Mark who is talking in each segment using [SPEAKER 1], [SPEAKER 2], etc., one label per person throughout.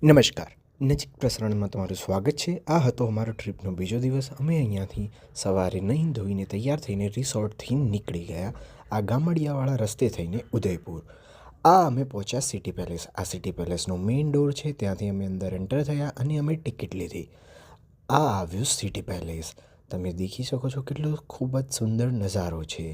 [SPEAKER 1] નમસ્કાર. નજીક પ્રસારણમાં તમારું સ્વાગત છે. આ હતો અમારો ટ્રીપનો બીજો દિવસ. અમે અહીંયાથી સવારે નહીં ધોઈને તૈયાર થઈને રિસોર્ટથી નીકળી ગયા આ ગામડિયાવાળા રસ્તે થઈને ઉદયપુર. અમે પહોંચ્યા સિટી પેલેસ. આ સિટી પેલેસનો મેઇન ડોર છે, ત્યાંથી અમે અંદર એન્ટર થયા અને અમે ટિકિટ લીધી. આ આવ્યું સિટી પેલેસ. તમે દેખી શકો છો કેટલો ખૂબ જ સુંદર નજારો છે.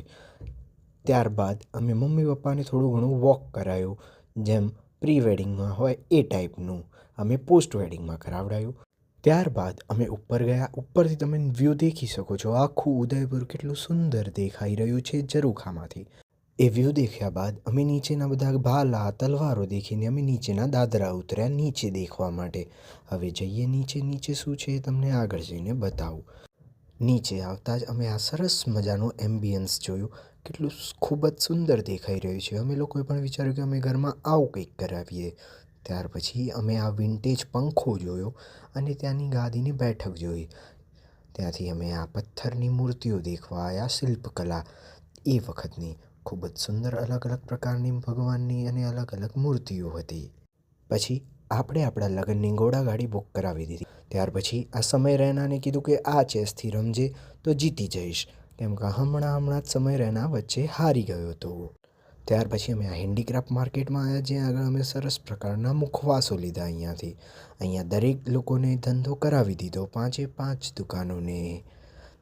[SPEAKER 1] ત્યારબાદ અમે મમ્મી પપ્પાને થોડું ઘણું વોક કરાયું, જેમ પ્રી વેડિંગમાં હોય એ ટાઈપનું અમે પોસ્ટ વેડિંગમાં કરાવડાયું. ત્યારબાદ અમે ઉપર ગયા. ઉપરથી તમે વ્યૂ દેખી શકો છો. આખું ઉદયપુર કેટલું સુંદર દેખાઈ રહ્યું છે ઝરૂખામાંથી. એ વ્યૂ દેખ્યા બાદ અમે નીચેના બધા ભાલા તલવારો દેખીને અમે નીચેના દાદરા ઉતર્યા નીચે દેખવા માટે. હવે જઈએ નીચે. નીચે શું છે એ તમને આગળ જઈને બતાવું. નીચે આવતા જ અમે આ સરસ મજાનું એમ્બિયન્સ જોયું. કેટલું ખૂબ જ સુંદર દેખાઈ રહ્યું છે. અમે લોકોએ પણ વિચાર્યું કે અમે ઘરમાં આવું કંઈક કરાવીએ. ત્યાર પછી અમે આ વિન્ટેજ પંખો જોયો અને ત્યાંની ગાદીની બેઠક જોઈ. ત્યાંથી અમે આ પથ્થરની મૂર્તિઓ દેખવા આવ્યા. શિલ્પકલા એ વખતની ખૂબ જ સુંદર અલગ અલગ પ્રકારની ભગવાનની અને અલગ અલગ મૂર્તિઓ હતી. પછી આપણે આપણા લગ્નની ઘોડાગાડી બુક કરાવી દીધી. ત્યાર પછી આ સમય રૈનાને કીધું કે આ ચેસથી રમજે તો જીતી જઈશ, કેમ કે હમણાં જ સમય રૈના વચ્ચે હારી ગયો હતો. ત્યાર પછી અમે આ હેન્ડીક્રાફ્ટ માર્કેટમાં આવ્યા, જ્યાં આગળ અમે સરસ પ્રકારના મુખવાસો લીધા. અહીંયા દરેક લોકોને ધંધો કરાવી દીધો, 5 દુકાનોને.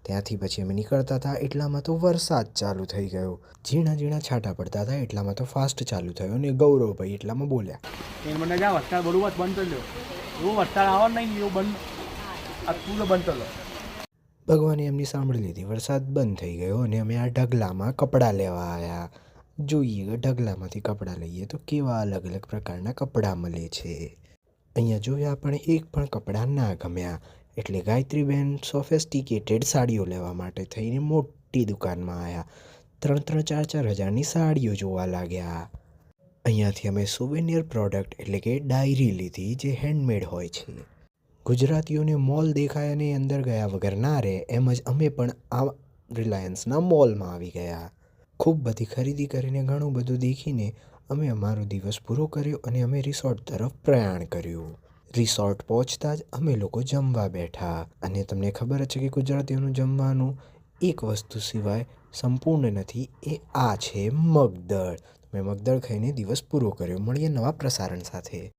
[SPEAKER 1] ત્યાંથી પછી અમે નીકળતા હતા એટલામાં તો વરસાદ ચાલુ થઈ ગયો. ઝીણા ઝીણા છાંટા પડતા હતા એટલામાં તો ફાસ્ટ ચાલુ થયો અને ગૌરવભાઈ એટલામાં બોલ્યા,
[SPEAKER 2] મને જા વરસાદ બરોબર બંધ કરી લો. એવું વરસાદ આવો નહીં, એવું બંધ આ પૂરો બંધ કરી લો.
[SPEAKER 1] ભગવાને એમની સાંભળી લીધી. વરસાદ બંધ થઈ ગયો અને અમે આ ઢગલામાં કપડાં લેવા આવ્યા. જોઈએ ઢગલામાંથી કપડાં લઈએ તો કેવા અલગ અલગ પ્રકારના કપડાં મળે છે. અહીંયા જોયા પણ એક પણ કપડાં ના ગમ્યા, એટલે ગાયત્રીબેન સોફેસ્ટિકેટેડ સાડીઓ લેવા માટે થઈને મોટી દુકાનમાં આવ્યા. 3-4 હજારની સાડીઓ જોવા લાગ્યા. અહીંયાથી અમે સુવેનિયર પ્રોડક્ટ એટલે કે ડાયરી લીધી, જે હેન્ડમેડ હોય છે. ગુજરાતીઓને મોલ દેખાય અને અંદર ગયા વગર ના રહે, એમ જ અમે પણ આ રિલાયન્સના મોલમાં આવી ગયા. ખૂબ બધી ખરીદી કરીને ઘણું બધું દેખીને અમે અમારો દિવસ પૂરો કર્યો અને અમે રિસોર્ટ તરફ પ્રયાણ કર્યું. રિસોર્ટ પહોંચતા જ અમે લોકો જમવા બેઠા. અને તમને ખબર જ છે કે ગુજરાતીઓનું જમવાનું એક વસ્તુ સિવાય સંપૂર્ણ નથી, એ આ છે મગદળ. મેં મગદળ ખાઈને દિવસ પૂરો કર્યો. મળીએ નવા પ્રસારણ સાથે.